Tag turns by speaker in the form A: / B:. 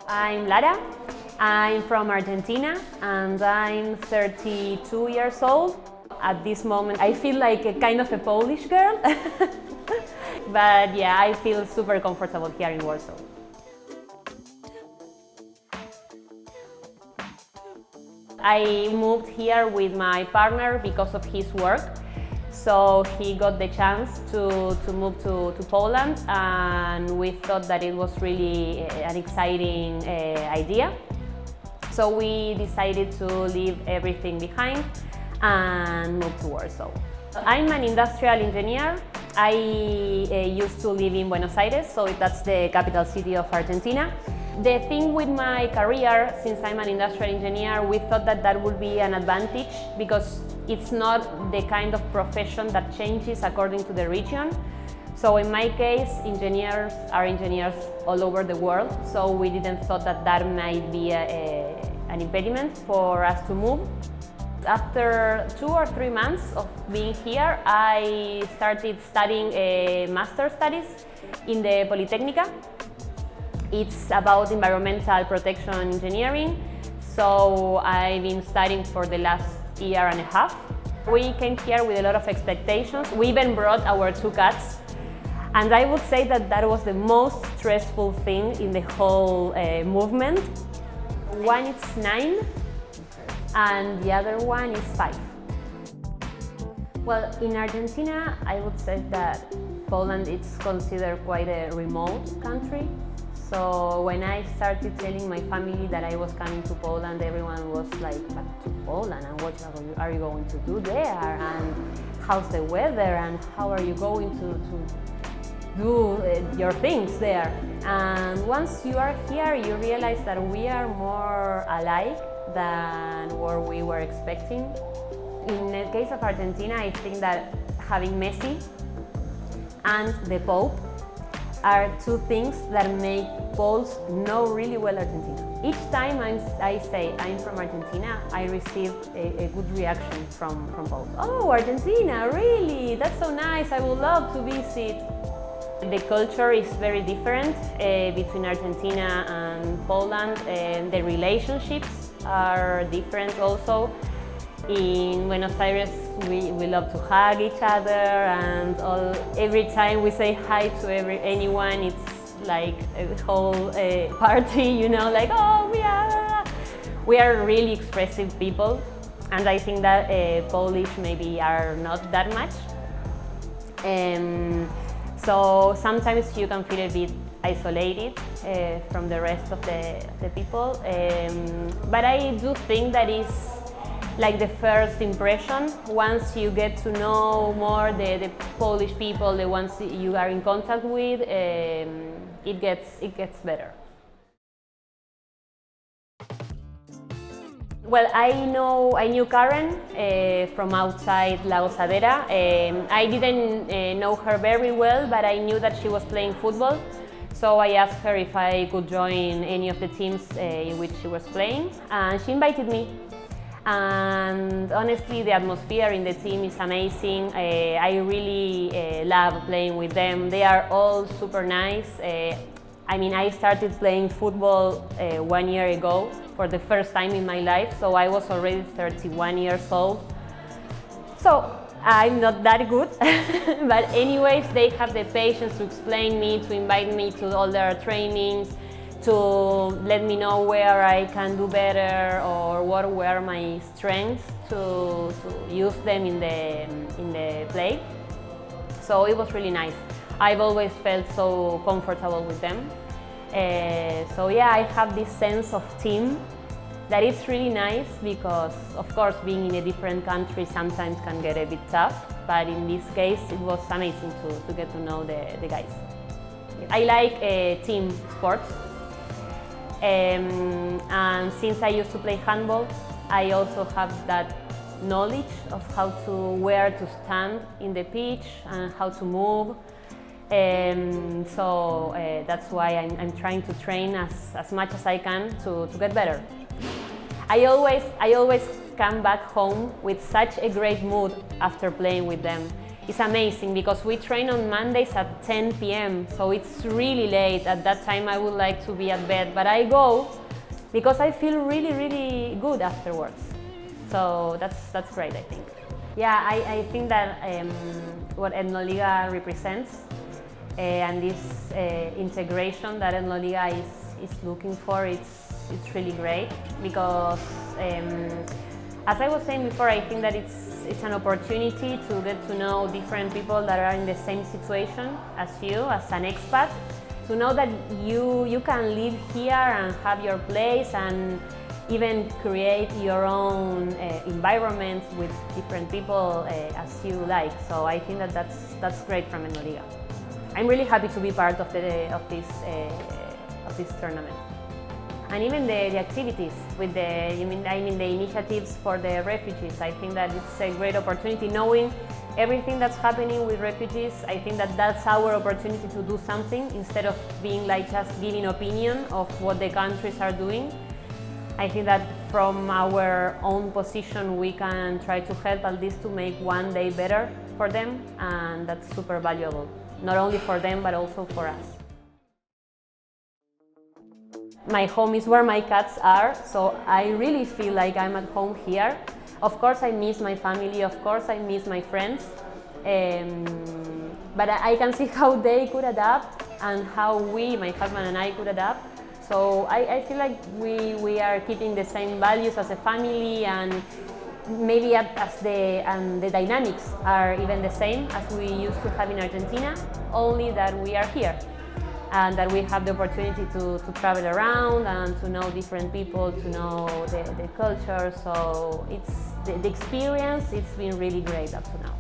A: I'm Lara, I'm from Argentina and I'm 32 years old. At this moment I feel like a kind of a Polish girl, but yeah, I feel super comfortable here in Warsaw. I moved here with my partner because of his work. So he got the chance to move to Poland, and we thought that it was really an exciting idea. So we decided to leave everything behind and move to Warsaw. I'm an industrial engineer. I used to live in Buenos Aires, so that's the capital city of Argentina. The thing with my career, since I'm an industrial engineer, we thought that that would be an advantage because it's not the kind of profession that changes according to the region. So in my case, engineers are engineers all over the world, so we didn't thought that that might be an impediment for us to move. After 2 or 3 months of being here, I started studying master studies in the Politecnica. It's about environmental protection engineering, so I've been studying for the last year and a half. We came here with a lot of expectations. We even brought our 2 cats, and I would say that that was the most stressful thing in the whole movement. One is 9 and the other one is 5. Well, in Argentina, I would say that Poland is considered quite a remote country. So when I started telling my family that I was coming to Poland, everyone was like, "But to Poland? And what are you going to do there? And how's the weather? And how are you going to do your things there?" And once you are here, you realize that we are more alike than what we were expecting. In the case of Argentina, I think that having Messi and the Pope are 2 things that make Poles know really well Argentina. Each time I say I'm from Argentina, I receive a good reaction from Poles. "Oh, Argentina, really? That's so nice, I would love to visit." The culture is very different between Argentina and Poland, and the relationships are different also. In Buenos Aires, we love to hug each other, and every time we say hi to anyone, it's like a whole party, you know, like, "Oh, we are really expressive people," and I think that Polish maybe are not that much. So sometimes you can feel a bit isolated from the rest of the people, but I do think that is like the first impression. Once you get to know more the Polish people, the ones you are in contact with, it gets better. Well, I knew Karen from outside La Gozadera. I didn't know her very well, but I knew that she was playing football. So I asked her if I could join any of the teams in which she was playing, and she invited me. And honestly, the atmosphere in the team is amazing. I really love playing with them. They are all super nice. I mean, I started playing football 1 year ago for the first time in my life, so I was already 31 years old. So I'm not that good, but anyways, they have the patience to explain me, to invite me to all their trainings, to let me know where I can do better or what were my strengths to use them in the play. So it was really nice. I've always felt so comfortable with them. So yeah, I have this sense of team that is really nice because, of course, being in a different country sometimes can get a bit tough, but in this case it was amazing to get to know the guys. I like team sports. And since I used to play handball, I also have that knowledge of where to stand in the pitch and how to move. So that's why I'm trying to train as much as I can to get better. I always come back home with such a great mood after playing with them. It's amazing because we train on Mondays at 10 p.m. so it's really late. At that time I would like to be at bed, but I go because I feel really, really good afterwards. So that's great, I think. Yeah, I think that what Etnoliga represents and this integration that Etnoliga is looking for, it's really great because as I was saying before, I think that it's an opportunity to get to know different people that are in the same situation as you, as an expat, to know that you can live here and have your place and even create your own environments with different people as you like. So I think that that's great from Etnoliga. I'm really happy to be part of this tournament. And even the activities with the initiatives for the refugees. I think that it's a great opportunity. Knowing everything that's happening with refugees, I think that that's our opportunity to do something instead of being like just giving opinion of what the countries are doing. I think that from our own position we can try to help at least to make one day better for them, and that's super valuable, not only for them but also for us. My home is where my cats are, so I really feel like I'm at home here. Of course I miss my family, of course I miss my friends, but I can see how they could adapt and how we, my husband and I, could adapt. So I feel like we are keeping the same values as a family, and maybe as the dynamics are even the same as we used to have in Argentina, only that we are here. And that we have the opportunity to travel around and to know different people, to know the culture. So it's the experience, it's been really great up to now.